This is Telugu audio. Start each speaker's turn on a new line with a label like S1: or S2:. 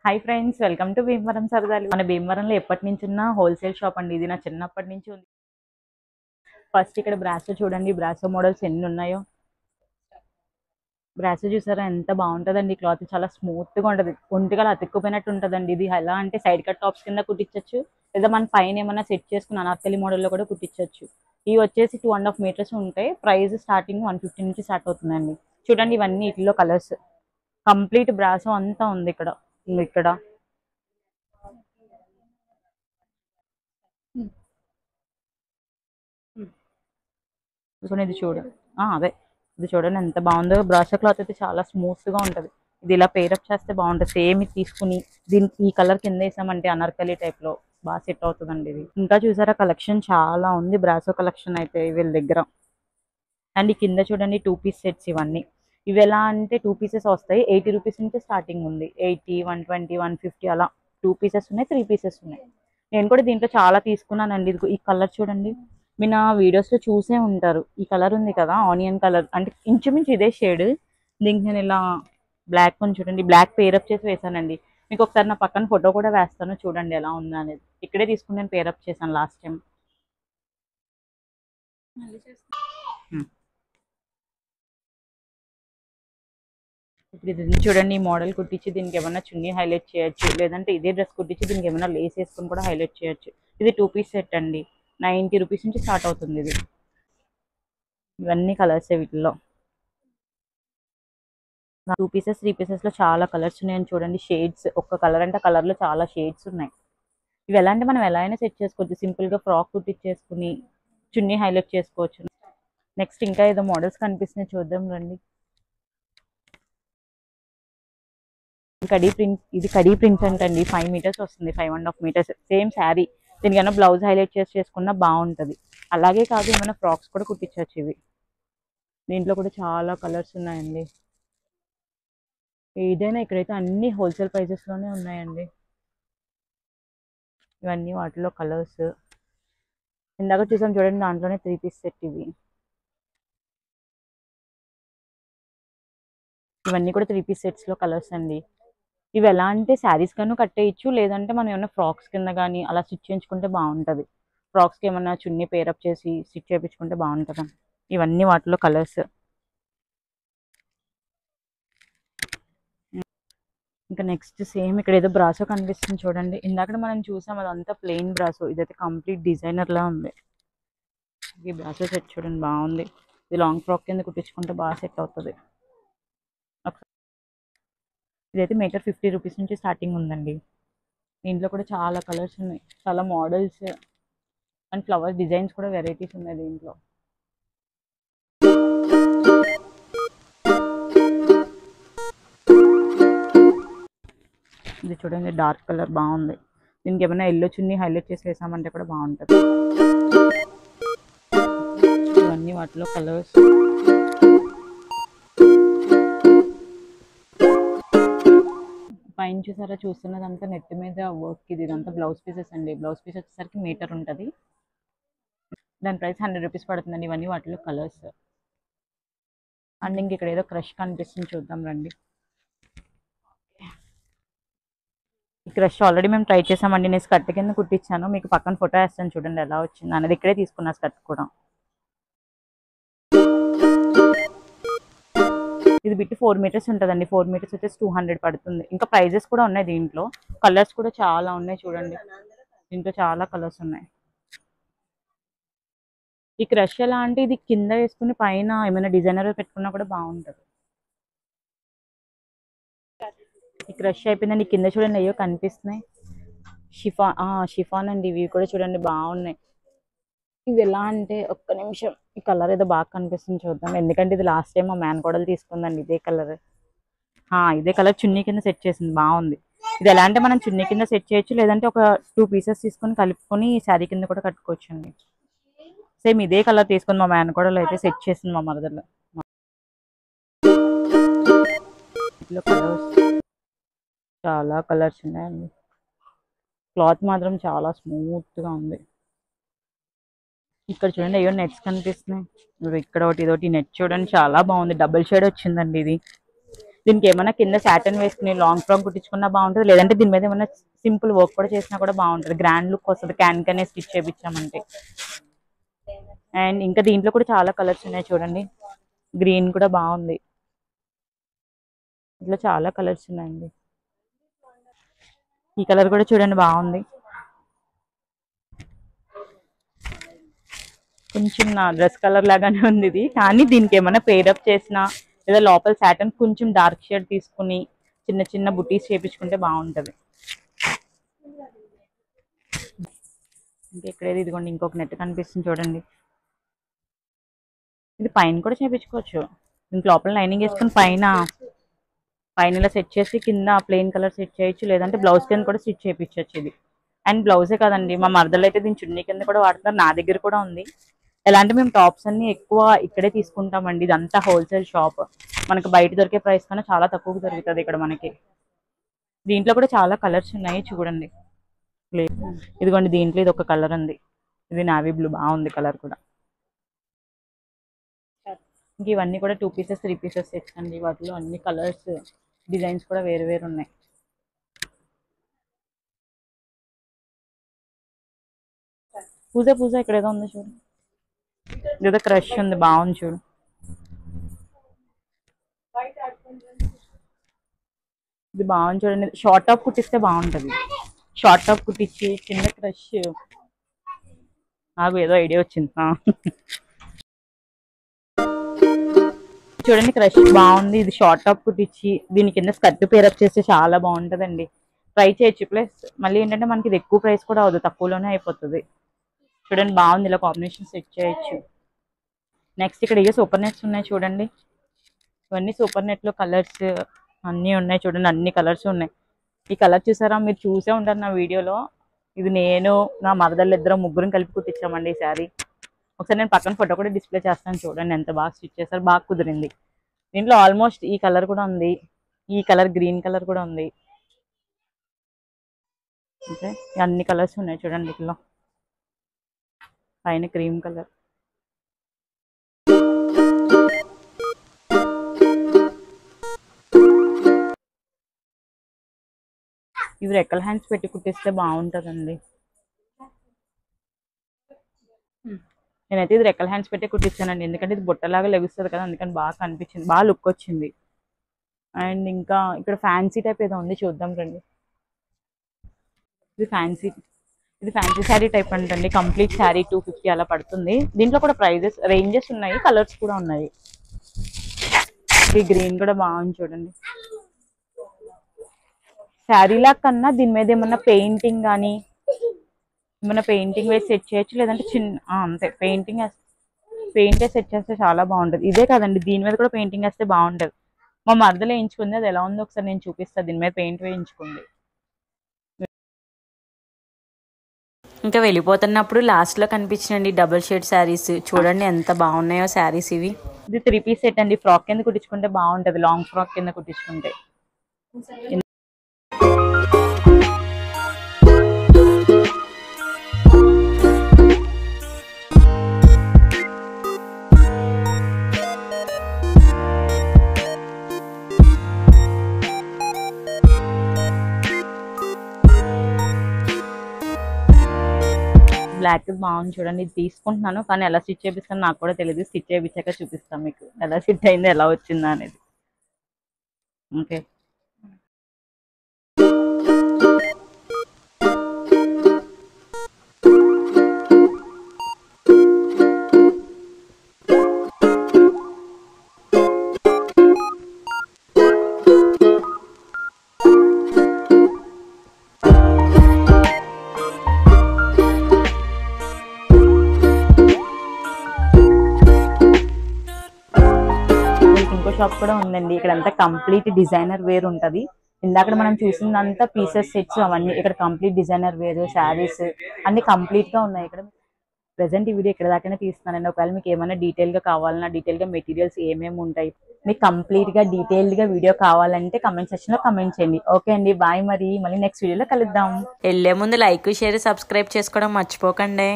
S1: Hi friends, welcome to Bhimavaram సరదాలు. మన భీమవరంలో ఎప్పటి నుంచి ఉన్న హోల్సేల్ షాప్ అండి. ఇది నా చిన్నప్పటి నుంచి ఉంది. ఫస్ట్ ఇక్కడ బ్రాసో చూడండి, బ్రాసో మోడల్స్ ఎన్ని ఉన్నాయో. బ్రాసో చూసారా ఎంత బాగుంటుందండి. క్లాత్ చాలా స్మూత్ గా ఉంటది, ఒంటిగా అతుక్కుపోయినట్టు ఉంటుందండి. ఇది ఎలా అంటే సైడ్ కట్ టాప్స్ కింద కుట్టించవచ్చు, లేదా మన పైన ఏమైనా సెట్ చేసుకుని అనార్కలి మోడల్లో కూడా కుట్టించవచ్చు. ఇవి వచ్చేసి 2.5 మీటర్స్ ఉంటాయి. ప్రైస్ స్టార్టింగ్ 150 నుంచి స్టార్ట్ అవుతుందండి. చూడండి ఇవన్నీ వీటిలో కలర్స్. కంప్లీట్ బ్రాసో అంతా ఉంది ఇక్కడ. ఇక్కడ చూసుకుని ఇది చూడు. అదే ఇది చూడండి ఎంత బాగుందో. బ్రాసో క్లాత్ అయితే చాలా స్మూత్ గా ఉంటది. ఇది ఇలా పేరప్ చేస్తే బాగుంటుంది. సేమ్ ఇది తీసుకుని దీనికి ఈ కలర్ కింద వేసామంటే అనార్కలి టైప్ లో బాగా సెట్ అవుతుందండి. ఇది ఇంకా చూసారా, కలెక్షన్ చాలా ఉంది బ్రాసో కలెక్షన్ అయితే వీళ్ళ దగ్గర. అండ్ ఈ కింద చూడండి 2 పీస్ సెట్స్ ఇవన్నీ. ఇవి ఎలా అంటే 2 పీసెస్ వస్తాయి. 80 రూపీస్ నుంచి స్టార్టింగ్ ఉంది. 80, 120, 150 అలా 2 పీసెస్ ఉన్నాయి, 3 పీసెస్ ఉన్నాయి. నేను కూడా దీంట్లో చాలా తీసుకున్నానండి. ఇది ఈ కలర్ చూడండి, మీరు నా వీడియోస్ లో చూసే ఉంటారు. ఈ కలర్ ఉంది కదా, ఆనియన్ కలర్ అంటే ఇంచుమించు ఇదే షేడ్. దీనికి నేను ఇలా బ్లాక్ కొని చూడండి, బ్లాక్ పేరప్ చేసి వేసానండి. మీకు ఒకసారి నా పక్కన ఫోటో కూడా వేస్తాను, చూడండి ఎలా ఉందా అనేది. ఇక్కడే తీసుకుని నేను పేరప్ చేశాను లాస్ట్ టైం. ఇప్పుడు ఇది చూడండి, ఈ మోడల్ కుట్టించి దీనికి ఏమైనా చున్నీ హైలైట్ చేయొచ్చు, లేదంటే ఇదే డ్రెస్ కుట్టించి దీనికి ఏమైనా లేస్ వేసుకొని కూడా హైలైట్ చేయొచ్చు. ఇది 2 పీస్ సెట్ అండి. 90 రూపీస్ నుంచి స్టార్ట్ అవుతుంది ఇది. ఇవన్నీ కలర్స్ వీటిలో. 2 పీసెస్ 3 పీసెస్ లో చాలా కలర్స్ ఉన్నాయని చూడండి. షేడ్స్, ఒక్క కలర్ అంటే కలర్ లో చాలా షేడ్స్ ఉన్నాయి. ఇవి ఎలా అంటే మనం ఎలా అయినా సెట్ చేసుకోవచ్చు. సింపుల్ గా ఫ్రాక్ కుట్టించేసుకుని చున్నీ హైలైట్ చేసుకోవచ్చు. నెక్స్ట్ ఇంకా ఏదో మోడల్స్ కనిపిస్తున్నాయి, చూద్దాం రండి. ఇది కడీ ప్రింట్ అంటండి. 5 మీటర్స్ వస్తుంది, 5.5 మీటర్స్. సేమ్ శారీ. దీనికైనా బ్లౌజ్ హైలైట్ చేసి చేసుకున్నా బాగుంటది. అలాగే కాదు, ఏమైనా ఫ్రాక్స్ కూడా కుట్టించవచ్చు ఇవి. దీంట్లో కూడా చాలా కలర్స్ ఉన్నాయండి. ఏదైనా ఇక్కడైతే అన్ని హోల్సేల్ ప్రైజెస్ లోనే ఉన్నాయండి. ఇవన్నీ వాటిలో కలర్స్. ఇందాక చూసాం చూడండి, దాంట్లోనే 3 పీస్ సెట్ ఇవి. ఇవన్నీ కూడా 3 పీస్ సెట్స్ లో కలర్స్ అండి. ఇవి ఎలా అంటే శారీస్ కన్నా కట్టేయచ్చు, లేదంటే మనం ఏమైనా ఫ్రాక్స్ కింద కానీ అలా స్టిచ్ చేయించుకుంటే బాగుంటది. ఫ్రాక్స్ కి ఏమన్నా చున్నీ పేరప్ చేసి స్టిచ్ చేయించుకుంటే బాగుంటది. ఇవన్నీ వాటిలో కలర్స్. ఇంకా నెక్స్ట్ సేమ్ ఇక్కడ ఏదో బ్రాసో కనిపిస్తుంది చూడండి. ఇందాక మనం చూసాం అదంతా ప్లెయిన్ బ్రాసో, ఇదైతే కంప్లీట్ డిజైనర్ లా ఉంది. ఈ బ్రాసో సెట్ చూడండి బాగుంది. ఇది లాంగ్ ఫ్రాక్ కింద కుట్టించుకుంటే బాగా సెట్ అవుతుంది. ఇదైతే మీటర్ 50 రూపీస్ నుంచి స్టార్టింగ్ ఉందండి. దీంట్లో కూడా చాలా కలర్స్ ఉన్నాయి, చాలా మోడల్స్ అండ్ ఫ్లవర్ డిజైన్స్ కూడా వెరైటీస్ ఉన్నాయి దీంట్లో. ఇది చూడండి, డార్క్ కలర్ బాగుంది. దీనికి ఏమైనా ఎల్లో చున్నీ హైలైట్ చేసి వేసామంటే కూడా బాగుంటుంది. ఇవన్నీ వాటిలో కలర్స్. పైన చూసారా, చూస్తున్నదంతా నెట్ మీద వర్క్. ఇది ఇదంతా బ్లౌజ్ పీసెస్ అండి. బ్లౌజ్ పీస్ వచ్చేసరికి మీటర్ ఉంటుంది. దాని ప్రైస్ 100 రూపీస్ పడుతుందండి. ఇవన్నీ వాటిలో కలర్స్. అండ్ ఇంక ఇక్కడ ఏదో క్రష్ కనిపిస్తుంది, చూద్దాం రండి. ఈ క్రష్ ఆల్రెడీ మేము ట్రై చేసామండి. నేను స్కర్ట్ కింద కుట్టించాను, మీకు పక్కన ఫోటో వేస్తాను చూడండి ఎలా వచ్చింది అనేది. ఇక్కడే తీసుకున్నా స్కర్ట్ కూడా. ఇది బిట్ 4 మీటర్స్ ఉంటుందండి. 4 మీటర్స్ వచ్చేసి 200 పడుతుంది. ఇంకా ప్రైజెస్ కూడా ఉన్నాయి దీంట్లో. కలర్స్ కూడా చాలా ఉన్నాయి చూడండి. దీంట్లో చాలా కలర్స్ ఉన్నాయి. ఈ క్రష్ ఎలా అంటే ఇది కింద వేసుకుని పైన ఏమైనా డిజైనర్ పెట్టుకున్నా కూడా బాగుంటుంది. ఈ క్రష్ అయిపోయిందండి. కింద చూడండి అయ్యో కనిపిస్తున్నాయి. షిఫాన్ అండి. ఇవి కూడా చూడండి బాగున్నాయి. ఇది ఎలా అంటే ఒక్క నిమిషం, ఈ కలర్ ఏదో బాగా కనిపిస్తుంది చూద్దాం. ఎందుకంటే ఇది లాస్ట్ టైం మా మేనకోడలు తీసుకుందండి ఇదే కలర్. ఇదే కలర్ చున్నీ కింద సెట్ చేసింది, బాగుంది. ఇది ఎలా అంటే మనం చున్నీ కింద సెట్ చేయొచ్చు, లేదంటే ఒక 2 పీసెస్ తీసుకొని కలుపుకొని శారీ కింద కూడా కట్టుకోవచ్చు అండి. సేమ్ ఇదే కలర్ తీసుకుని మా మేనకోడలు అయితే సెట్ చేసింది మా మరదలు. ఇట్లా కలర్స్, చాలా కలర్స్ ఉన్నాయండి. క్లాత్ మాత్రం చాలా స్మూత్ గా ఉంది. ఇక్కడ చూడండి అయ్యో నెట్స్ కనిపిస్తున్నాయి. ఇక్కడ ఒకటి ఇదొకటి నెట్ చూడండి చాలా బాగుంది. డబుల్ షేడ్ వచ్చిందండి ఇది. దీనికి ఏమైనా కింద సాటన్ వేసుకుని లాంగ్ ఫ్రాక్ కుట్టించుకున్నా బాగుంటుంది, లేదంటే దీని మీద ఏమైనా సింపుల్ వర్క్ కూడా చేసినా కూడా బాగుంటుంది. గ్రాండ్ లుక్ వస్తుంది క్యాన్ స్టిచ్ చేయించామంటే. అండ్ ఇంకా దీంట్లో కూడా చాలా కలర్స్ ఉన్నాయి చూడండి. గ్రీన్ కూడా బాగుంది. ఇట్లా చాలా కలర్స్ ఉన్నాయండి. ఈ కలర్ కూడా చూడండి బాగుంది. కొంచెం నా డ్రెస్ కలర్ లాగానే ఉంది ఇది, కానీ దీనికి ఏమైనా పేరప్ చేసినా లేదా లోపల సాటన్ కొంచెం డార్క్ షేడ్ తీసుకుని చిన్న చిన్న బుటీస్ చేయించుకుంటే బాగుంటుంది. ఇంకా ఇక్కడేది ఇదిగోండి ఇంకొక నెట్ కనిపిస్తుంది చూడండి. ఇది పైన కూడా చేయించుకోవచ్చు. దీనికి లోపల లైనింగ్ వేసుకుని పైన ఇలా సెట్ చేసి కింద ప్లెయిన్ కలర్ సెట్ చేయొచ్చు, లేదంటే బ్లౌజ్ కింద కూడా స్టిచ్ చేయించవచ్చు ఇది. అండ్ బ్లౌజే కాదండి, మా మరదలు అయితే దీని చున్నీ కింద కూడా వాడుతున్నారు. నా దగ్గర కూడా ఉంది. ఎలా అంటే మేము టాప్స్ అన్ని ఎక్కువ ఇక్కడే తీసుకుంటామండి. ఇదంతా హోల్సేల్ షాప్. మనకు బయట దొరికే ప్రైస్ కన్నా చాలా తక్కువకు దొరుకుతుంది ఇక్కడ మనకి. దీంట్లో కూడా చాలా కలర్స్ ఉన్నాయి చూడండి. ఇదిగోండి దీంట్లో ఇది ఒక కలర్ ఉంది. ఇది నావీ బ్లూ బాగుంది కలర్ కూడా. ఇంక ఇవన్నీ కూడా 2 పీసెస్ 3 పీసెస్ సెట్స్ అండి. వాటిలో అన్ని కలర్స్ డిజైన్స్ కూడా వేరు వేరు ఉన్నాయి. పూజ ఇక్కడ ఏదో ఉంది చూడు, ఏదో క్రష్ ఉంది బాగుంది చూడు. ఇది బాగుంది చూడండి. షార్ట్ టాప్ కుట్టిస్తే బాగుంటుంది. షార్ట్ టాప్ కుట్టించి చిన్న క్రష్. నాకు ఏదో ఐడియా వచ్చింది. చూడండి క్రష్ బాగుంది. ఇది షార్ట్ టాప్ కుట్టించి దీని కింద స్కర్ట్ పేరప్ చేస్తే చాలా బాగుంటుందండి. ట్రై చేయొచ్చు. ప్లస్ మళ్ళీ ఏంటంటే మనకి ఇది ఎక్కువ ప్రైస్ కూడా అవ్వదు, తక్కువలోనే అయిపోతుంది. చూడండి బాగుంది. ఇలా కాంబినేషన్ సెట్ చేయొచ్చు. నెక్స్ట్ ఇక్కడ ఇక సూపర్ నెట్స్ ఉన్నాయి చూడండి. ఇవన్నీ సూపర్ నెట్లో కలర్స్ అన్నీ ఉన్నాయి చూడండి. అన్ని కలర్స్ ఉన్నాయి. ఈ కలర్ చూసారా, మీరు చూసే ఉంటారు నా వీడియోలో. ఇది నేను నా మరదళ్ళు ఇద్దరు ముగ్గురం కలిపి కుట్టించామండి ఈ శారీ. ఒకసారి నేను పక్కన ఫోటో కూడా డిస్ప్లే చేస్తాను చూడండి. ఎంత బాగా స్టిచ్ చేశారు, బాగా కుదిరింది. దీంట్లో ఆల్మోస్ట్ ఈ కలర్ కూడా ఉంది, ఈ కలర్ గ్రీన్ కలర్ కూడా ఉంది. ఓకే, అన్ని కలర్స్ ఉన్నాయి చూడండి. ఇట్లా పైన క్రీమ్ కలర్. ఇవి రెక్కల హ్యాండ్స్ పెట్టి కుట్టిస్తే బాగుంటుందండి. నేనైతే ఇది రెక్కల హ్యాండ్స్ పెట్టి కుట్టించానండి, ఎందుకంటే ఇది బుట్టలాగా లెగుస్తుంది కదా, అందుకని బాగా కనిపించింది, బాగా లుక్ వచ్చింది. అండ్ ఇంకా ఇక్కడ ఫ్యాన్సీ టైప్ ఏదో ఉంది, చూద్దాం రండి. ఇది ఫ్యాన్సీ శారీ టైప్ అంటండి. కంప్లీట్ శారీ 250 అలా పడుతుంది. దీంట్లో కూడా ప్రైజెస్ రేంజెస్ ఉన్నాయి, కలర్స్ కూడా ఉన్నాయి. ఈ గ్రీన్ కూడా బాగుంది చూడండి. శారీలా కన్నా దీని మీద ఏమన్నా పెయింటింగ్ కానీ ఏమన్నా పెయింటింగ్ వేసి సెట్ చేయొచ్చు, లేదంటే అంతే పెయింట్ సెట్ చేస్తే చాలా బాగుంటుంది. ఇదే కాదండి, దీని మీద కూడా పెయింటింగ్ వేస్తే బాగుంటుంది. మా మరదలు వేయించుకుంది, అది ఎలా ఉందో ఒకసారి నేను చూపిస్తాను. దీని మీద పెయింట్ వేయించుకుంది. ఇంకా వెళ్ళిపోతున్నప్పుడు లాస్ట్లో కనిపించినండి డబుల్ షేడ్ శారీస్. చూడండి ఎంత బాగున్నాయో శారీస్ ఇవి. ఇది 3 పీస్ సెట్ అండి. ఫ్రాక్ కింద కుట్టించుకుంటే బాగుంటుంది, లాంగ్ ఫ్రాక్ కింద కుట్టించుకుంటే. బ్లాక్ బాగుంది చూడండి. ఇది తీసుకుంటున్నాను, కానీ ఎలా స్టిచ్ చేపిస్తాను నాకు కూడా తెలియదు. స్టిచ్ చేయించాక చూపిస్తాను మీకు ఎలా స్టిచ్ అయిందో, ఎలా వచ్చిందా అనేది. ఓకే, షాప్ కూడా ఉందండి. ఇక్కడ అంతా కంప్లీట్ డిజైనర్ వేర్ ఉంటుంది. ఇందాక మనం చూసిందంతా పీసెస్ సెట్స్ అవన్నీ, ఇక్కడ కంప్లీట్ డిజైనర్ వేర్ శారీస్ అన్ని కంప్లీట్ గా ఉన్నాయి. ఇక్కడ ప్రెసెంట్ ఈ వీడియో ఇక్కడ దాకానే తీస్తున్నానండి. ఒకవేళ మీకు ఏమైనా డీటెయిల్ గా కావాలన్నా, డీటెయిల్ గా మెటీరియల్స్ ఏమేమి ఉంటాయి, మీకు కంప్లీట్ గా డీటెయిల్డ్ గా వీడియో కావాలంటే కమెంట్ సెక్షన్ లో కమెంట్ చేయండి. ఓకే అండి, బాయ్. మళ్ళీ నెక్స్ట్ వీడియోలో కలుద్దాం. వెళ్ళే ముందు లైక్, షేర్, సబ్స్క్రైబ్ చేసుకోవడం మర్చిపోకండి.